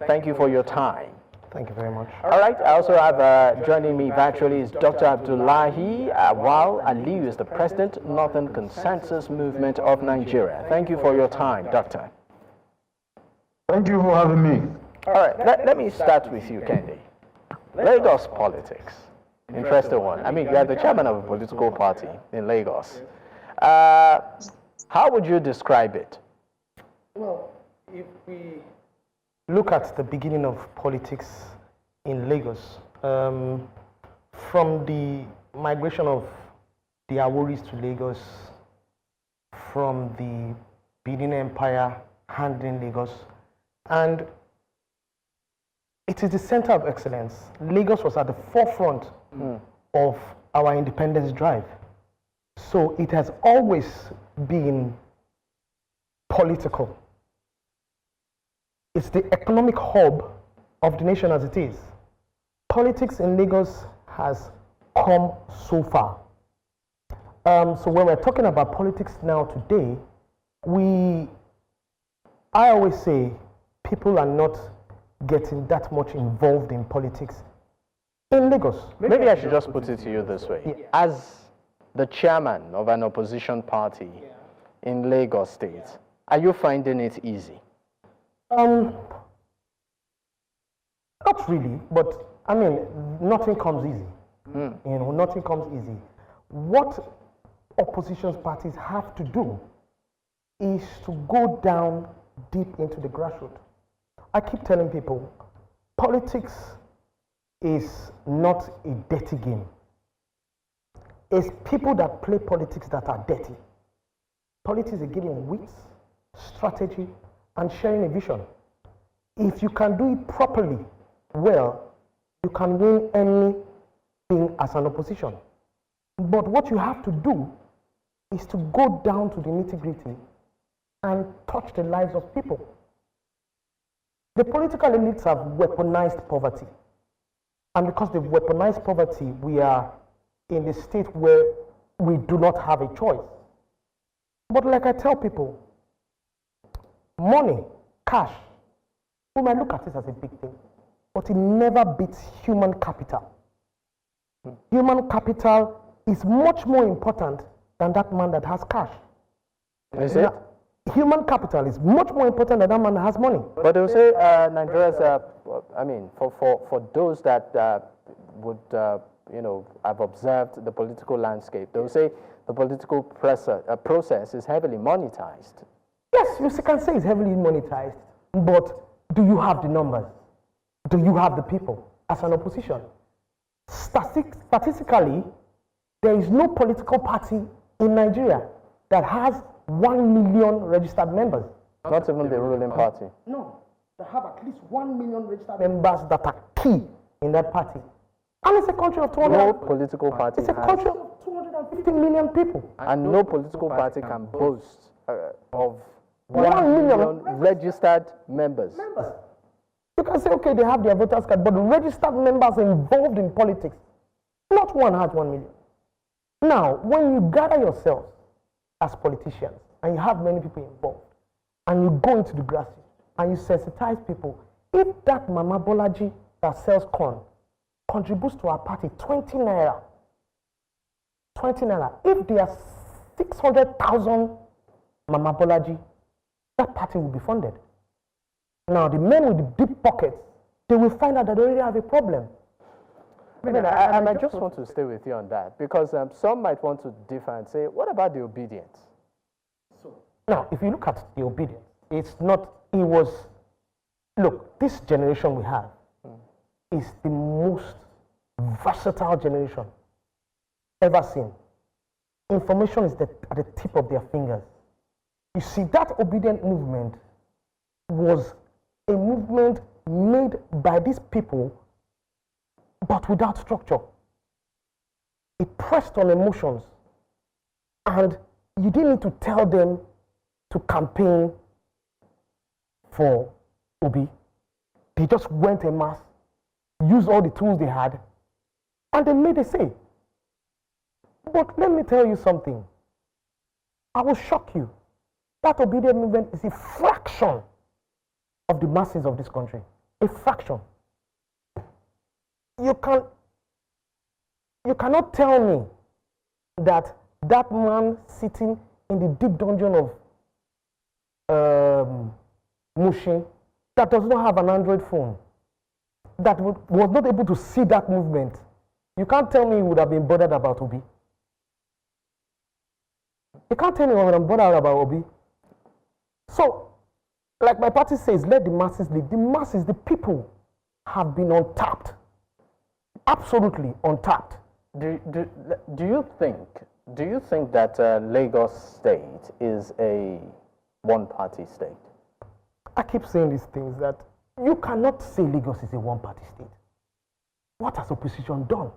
Thank you for your time. Thank you very much. All right, I also have joining me virtually is Dr. Abdullahi Awwal-Aliyu, is the President, Northern Consensus Movement of Nigeria. Thank you for your time, Doctor. Thank you for having me. All right, let me start with you, Kehinde. Lagos politics, interesting one. I mean, you are the chairman of a political party in Lagos. How would you describe it? Well, if we look at the beginning of politics in Lagos, from the migration of the Aworis to Lagos, from the Benin Empire handling Lagos, and it is the center of excellence. Lagos was at the forefront of our independence drive. So it has always been political. It's the economic hub of the nation as it is. Politics in Lagos has come so far. So when we're talking about politics now today, I always say people are not getting that much involved in politics in Lagos. Maybe I should just put it to you this way. Yeah. As the chairman of an opposition party in Lagos State, are you finding it easy? Not really, but I mean, nothing comes easy. You know, nothing comes easy. What opposition parties have to do is to go down deep into the grassroots. I keep telling people, politics is not a dirty game. It's people that play politics that are dirty. Politics is a game of wits, strategy, and sharing a vision. If you can do it properly, well, you can win anything as an opposition. But what you have to do is to go down to the nitty-gritty and touch the lives of people. The political elites have weaponized poverty. And because they've weaponized poverty, we are in the state where we do not have a choice. But like I tell people, money, cash, we might look at this as a big thing, but it never beats human capital. Human capital is much more important than that man that has cash. Is it? Human capital is much more important than that man that has money. But they'll say Nigeria's, I mean, for those that would, you know, have observed the political landscape, they'll say the political process is heavily monetized. Yes, you can say it's heavily monetized, but do you have the numbers? Do you have the people as an opposition? Statistically, there is no political party in Nigeria that has 1 million registered members. Not even the ruling party. No, they have at least 1 million registered members that are key in that party. And it's a country of 200. No political party. It's a country of 250 million people. And no political party can boast of 1 million registered members. You can say, okay, they have their voters card, but the registered members involved in politics, not one has 1 million. Now, when you gather yourselves as politicians, and you have many people involved, and you go into the grassroots, and you sensitize people, if that Mama Bolaji that sells corn contributes to our party 20 naira, if there are 600,000 Mama Bolaji, that party will be funded. Now, the men with the deep pockets, they will find out that they already have a problem. I just want to stay with you on that, because some might want to differ and say, what about the obedience? Now, if you look at the obedience, it's not, it was, look, this generation we have is the most versatile generation ever seen. Information is at the tip of their fingers. You see, that obedient movement was a movement made by these people, but without structure. It pressed on emotions, and you didn't need to tell them to campaign for Obi. They just went en masse, used all the tools they had, and they made a say. But let me tell you something. I will shock you. That obedient movement is a fraction of the masses of this country. a fraction. You cannot tell me that that man sitting in the deep dungeon of Mushin that does not have an Android phone, that was not able to see that movement, you can't tell me he would have been bothered about Obi. You can't tell me he would have been bothered about Obi. So, like my party says, let the masses lead. The masses, the people, have been untapped. Absolutely untapped. Do you think that Lagos State is a one-party state? I keep saying these things that you cannot say Lagos is a one-party state. What has opposition done?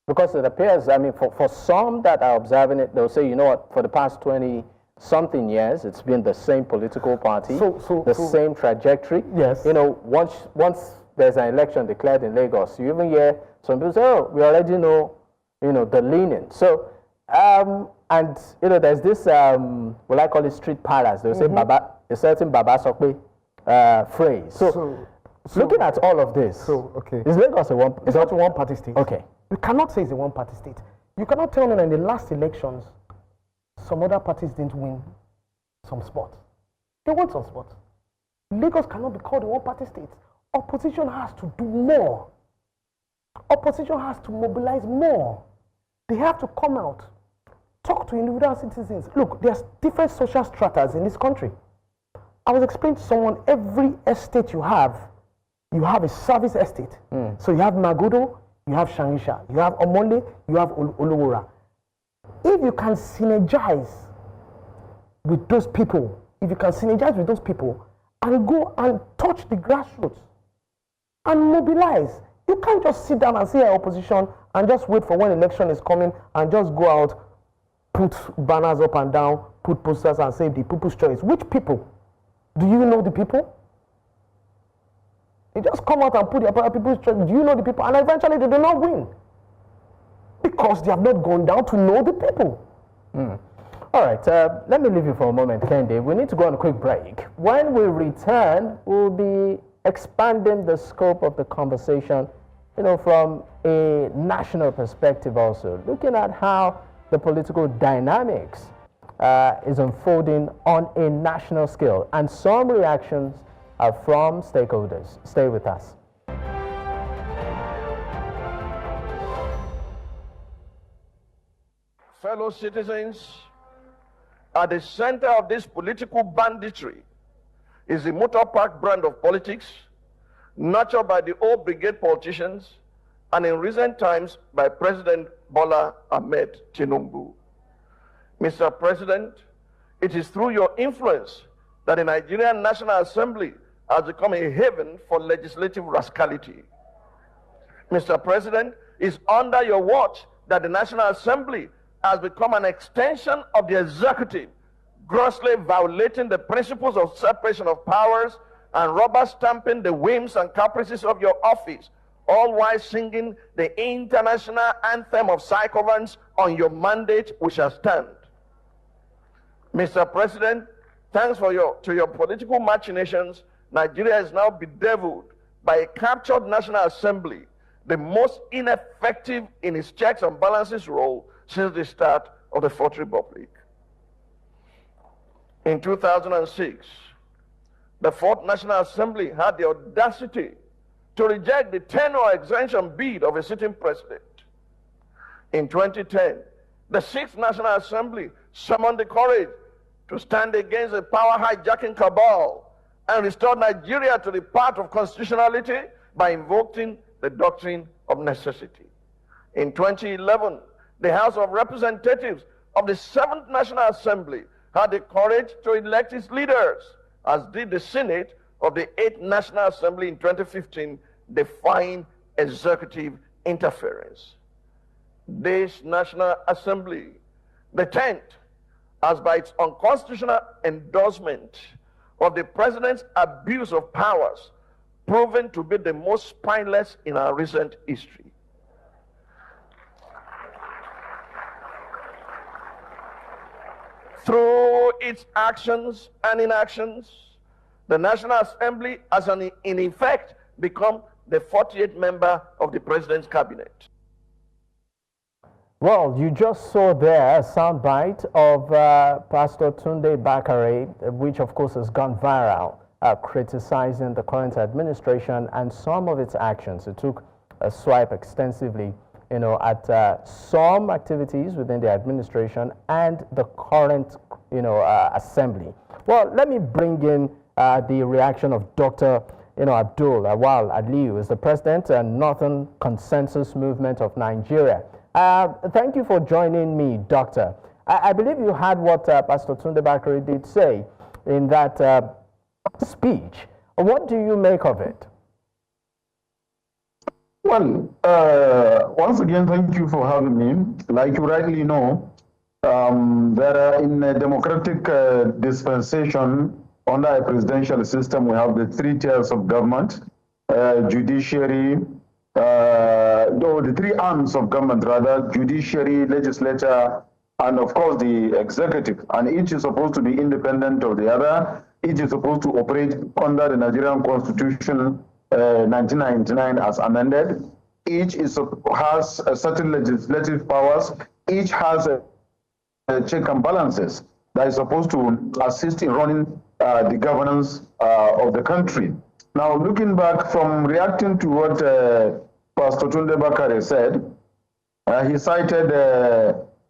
Because it appears, I mean, for some that are observing it, they'll say, you know what, for the past 20-something years, it's been the same political party, the same trajectory. Yes. You know, once there's an election declared in Lagos, you even hear some people say, oh, we already know, you know, the leaning. So, and, you know, there's this, what I call it, street parlors. They'll say, Baba, a certain Baba Sokwe phrase. So, looking at all of this, is Lagos a one? It's not a one-party state. Okay. You cannot say it's a one-party state. You cannot tell me that in the last elections, some other parties didn't win some spots. They won some spots. Lagos cannot be called a one-party state. Opposition has to do more. Opposition has to mobilize more. They have to come out, talk to individual citizens. Look, there's different social stratas in this country. I was explaining to someone, every estate you have a service estate. So you have Magodo, you have Shangisha, you have Omole, you have Olowora. If you can synergize with those people, and go and touch the grassroots and mobilize, you can't just sit down and say opposition and just wait for when election is coming and just go out, put banners up and down, put posters and say the people's choice. Which people? Do you know the people? They just come out and put their people's choice. Do you know the people? And eventually they do not win. Because they have not gone down to know the people. All right, let me leave you for a moment, Kehinde. We need to go on a quick break. When we return, we'll be expanding the scope of the conversation, you know, from a national perspective also, looking at how the political dynamics is unfolding on a national scale, and some reactions are from stakeholders. Stay with us. Fellow citizens, at the center of this political banditry is the motor park brand of politics, nurtured by the old brigade politicians, and in recent times by President Bola Ahmed Tinubu. Mr. President, it is through your influence that the Nigerian National Assembly has become a haven for legislative rascality. Mr. President, it's under your watch that the National Assembly has become an extension of the executive, grossly violating the principles of separation of powers and rubber stamping the whims and caprices of your office, all while singing the international anthem of psychoviolence on your mandate, which shall stand. Mr. President, thanks to your political machinations, Nigeria is now bedeviled by a captured National Assembly, the most ineffective in its checks and balances role since the start of the Fourth Republic. In 2006, the Fourth National Assembly had the audacity to reject the tenure exemption bid of a sitting president. In 2010, the Sixth National Assembly summoned the courage to stand against the power hijacking cabal and restore Nigeria to the path of constitutionality by invoking the doctrine of necessity. In 2011, the House of Representatives of the Seventh National Assembly had the courage to elect its leaders, as did the Senate of the Eighth National Assembly in 2015, defying executive interference. This National Assembly, the 10th, has by its unconstitutional endorsement of the President's abuse of powers proven to be the most spineless in our recent history. Through its actions and inactions, the National Assembly has in effect become the 48th member of the president's cabinet. Well, you just saw there a soundbite of Pastor Tunde Bakare, which of course has gone viral, criticizing the current administration and some of its actions. It took a swipe extensively, at some activities within the administration and the current, assembly. Well, let me bring in the reaction of Dr. Abdullahi Awwal-Aliyu, is the president of Northern Consensus Movement of Nigeria. Thank you for joining me, Doctor. I believe you heard what Pastor Tunde Bakare did say in that speech. What do you make of it? Well, once again, thank you for having me. Like you rightly know, there are in a democratic dispensation under a presidential system, we have the 3 tiers of government, judiciary, the 3 arms of government rather, judiciary, legislature, and of course the executive. And each is supposed to be independent of the other. Each is supposed to operate under the Nigerian Constitution 1999 as amended. Each has a certain legislative powers. Each has a check and balances that is supposed to assist in running the governance of the country. Now, looking back from reacting to what Pastor Tunde Bakare said, he cited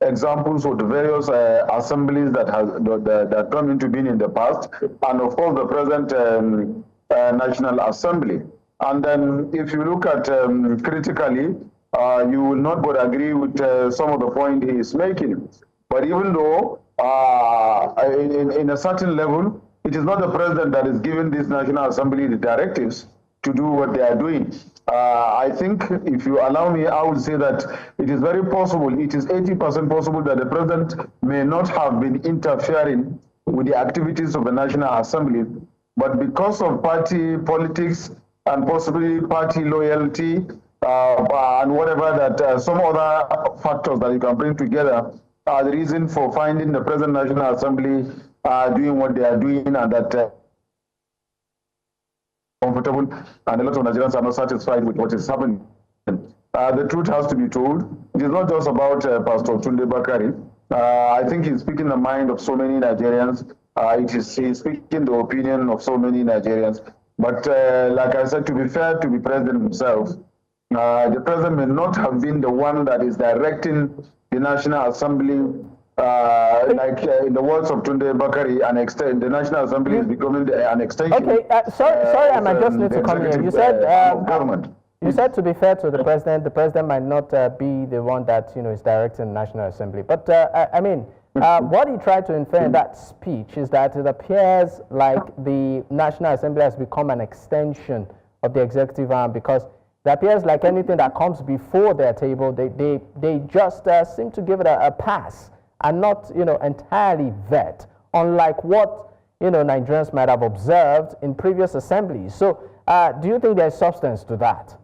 examples of the various assemblies that come into being in the past, and of course the present National Assembly. And then if you look at critically, you will not but agree with some of the point he is making. But even though in a certain level, it is not the president that is giving this National Assembly the directives to do what they are doing. I think if you allow me, I would say that it is very possible, it is 80% possible that the president may not have been interfering with the activities of the National Assembly, but because of party politics and possibly party loyalty and whatever that some other factors that you can bring together are the reason for finding the present National Assembly doing what they are doing, and that comfortable, and a lot of Nigerians are not satisfied with what is happening. The truth has to be told. It is not just about Pastor Tunde Bakare. I think he's speaking the mind of so many Nigerians. He's speaking the opinion of so many Nigerians. But like I said, to be fair to the president himself, the president may not have been the one that is directing the National Assembly. In the words of Tunde Bakare, the National Assembly is becoming an extension. Okay, sorry, I might just need to come here. You said government. You said, to be fair to the president might not be the one that is directing the National Assembly. But I mean, what he tried to infer in that speech is that it appears like the National Assembly has become an extension of the executive arm, because it appears like anything that comes before their table, they just seem to give it a pass and not entirely vet, unlike what Nigerians might have observed in previous assemblies. So do you think there's substance to that?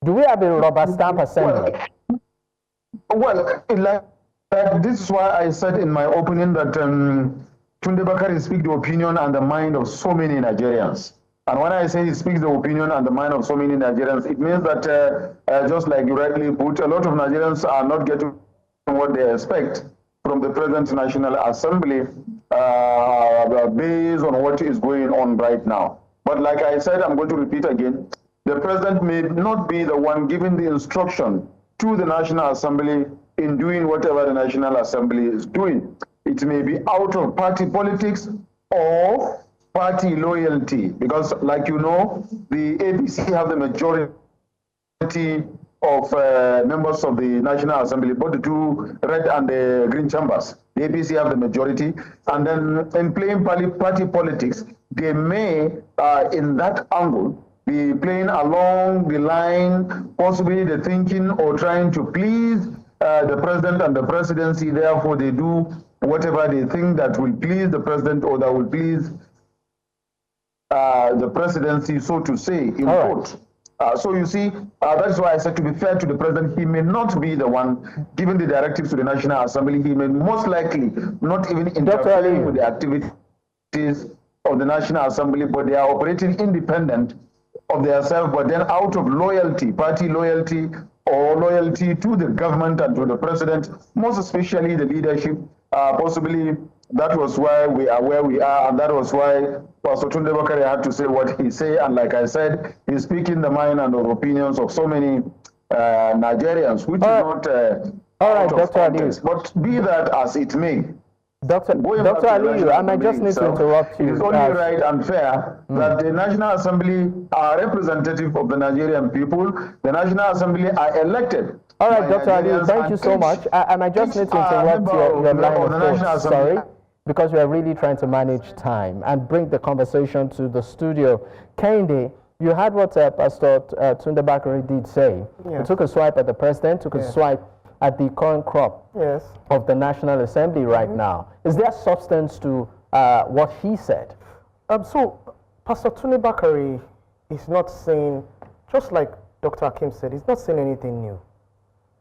Do we have a rubber stamp assembly? Well, this is why I said in my opening that Tunde Bakare speaks the opinion and the mind of so many Nigerians. And when I say he speaks the opinion and the mind of so many Nigerians, it means that just like you rightly put, a lot of Nigerians are not getting what they expect from the present National Assembly based on what is going on right now. But like I said, I'm going to repeat again, the president may not be the one giving the instruction to the National Assembly in doing whatever the National Assembly is doing. It may be out of party politics or party loyalty, because like you know, the APC have the majority of members of the National Assembly, both the 2 red and the green chambers. The APC have the majority, and then in playing party politics, they may, in that angle, be playing along the line, possibly the thinking or trying to please the president and the presidency. Therefore, they do whatever they think that will please the president or that will please the presidency, so to say, in quote. So you see, that's why I said, to be fair to the president, he may not be the one giving the directives to the National Assembly. He may most likely not even interfere with the activities of the National Assembly, but they are operating independent of themselves, but then out of loyalty, party loyalty, or loyalty to the government and to the president, most especially the leadership. Possibly that was why we are where we are, and that was why Pastor Tunde Bakare had to say what he said. And like I said, he's speaking the mind and the opinions of so many Nigerians, which is not all right, out of Dr. context. Aliyu. But be that as it may, Dr. Aliyu, I might just need to interrupt you. It is only right and fair that the National Assembly are representative of the Nigerian people. The National Assembly are elected. All right, Dr. Aliyu, thank you so much. I might just need to interrupt your line of thought, sorry, because we are really trying to manage time and bring the conversation to the studio. Kehinde, you heard what Pastor Tunde Bakare did say. Yeah. He took a swipe at the president, took a swipe at the current crop of the National Assembly right now. Is there substance to what he said? So, Pastor Tunde Bakare is not saying, just like Dr. Akim said, he's not saying anything new.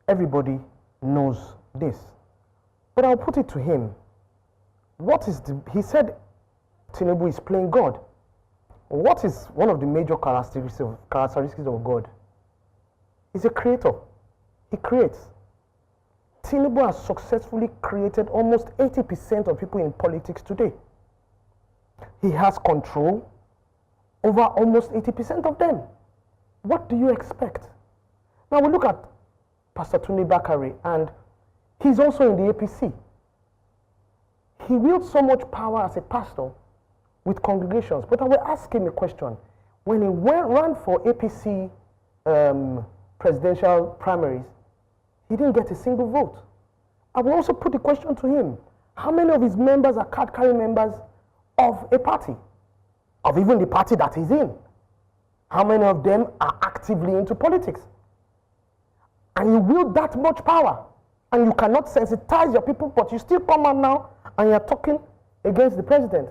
Everybody knows this. But I'll put it to him. He said Tinubu is playing God. What is one of the major characteristics of God? He's a creator. He creates. Tinubu has successfully created almost 80% of people in politics today. He has control over almost 80% of them. What do you expect? Now we look at Pastor Tunde Bakare, and he's also in the APC. He wields so much power as a pastor with congregations. But I will ask him a question. When he ran for APC presidential primaries, he didn't get a single vote. I will also put the question to him. How many of his members are card-carrying members of a party? Of even the party that he's in? How many of them are actively into politics? And you wield that much power, and you cannot sensitize your people, but you still come out now and you're talking against the president.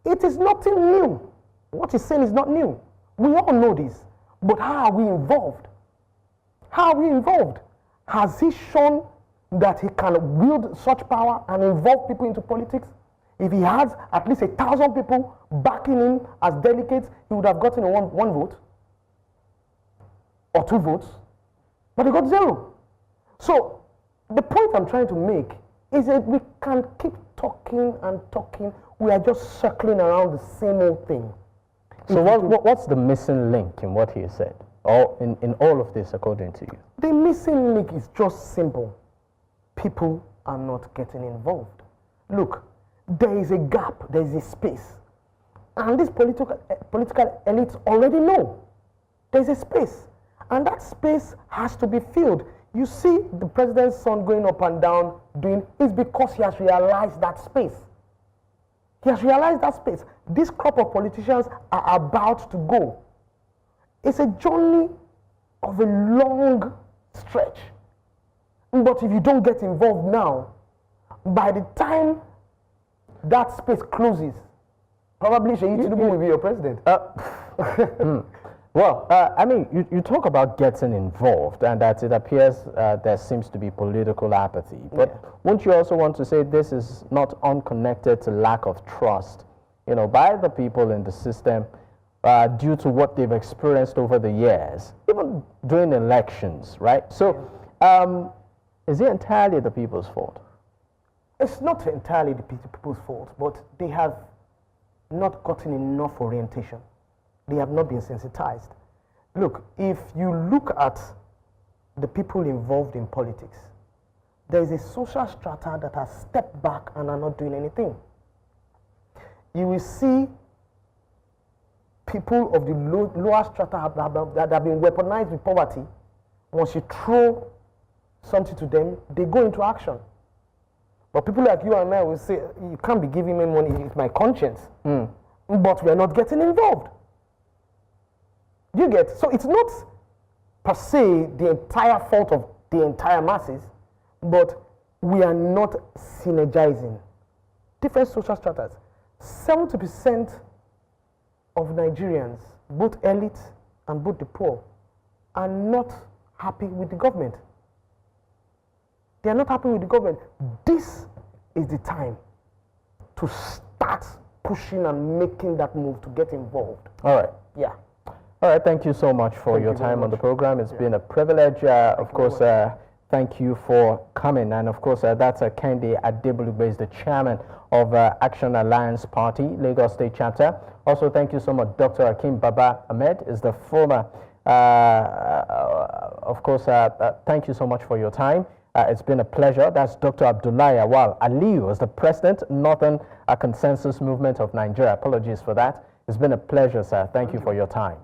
It is nothing new. What he's saying is not new. We all know this. But how are we involved? How are we involved? Has he shown that he can wield such power and involve people into politics? If he has at least 1,000 people backing him as delegates, he would have gotten one vote or 2 votes, but he got 0. So the point I'm trying to make is that we can keep talking and talking. We are just circling around the same old thing. So what's the missing link in what he said, or in all of this, according to you? The missing link is just simple. People are not getting involved. Look, there is a gap, there is a space. And these political elites already know there's a space. And that space has to be filled. You see the president's son going up and down doing is because he has realized that space. He has realized that space. This crop of politicians are about to go. It's a journey of a long stretch. But if you don't get involved now, by the time that space closes, probably Seyi Tinubu will be your president. Well, I mean, you talk about getting involved, and that it appears there seems to be political apathy. But won't you also want to say this is not unconnected to lack of trust, by the people in the system due to what they've experienced over the years, even during elections, right? So, is it entirely the people's fault? It's not entirely the people's fault, but they have not gotten enough orientation. They have not been sensitized. Look, if you look at the people involved in politics, there is a social strata that has stepped back and are not doing anything. You will see people of the lower strata that have been weaponized with poverty. Once you throw something to them, they go into action. But people like you and I will say, you can't be giving me money, it's my conscience. But we are not getting involved. Do you get? So it's not per se the entire fault of the entire masses, but we are not synergizing. Different social stratas. 70% of Nigerians, both elite and both the poor, are not happy with the government. They are not happy with the government. This is the time to start pushing and making that move to get involved. All right. Yeah. All right, thank you so much for your time on the program. It's been a privilege. Of course, thank you for coming. And of course, that's Kehinde Adegbulugbe, is the chairman of Action Alliance Party, Lagos State Chapter. Also, thank you so much, Dr. Akim Baba Ahmed, is the former, of course, thank you so much for your time. It's been a pleasure. That's Dr. Abdullahi Awwal-Aliyu, is the president, Northern Consensus Movement of Nigeria. Apologies for that. It's been a pleasure, sir. Thank you for your time.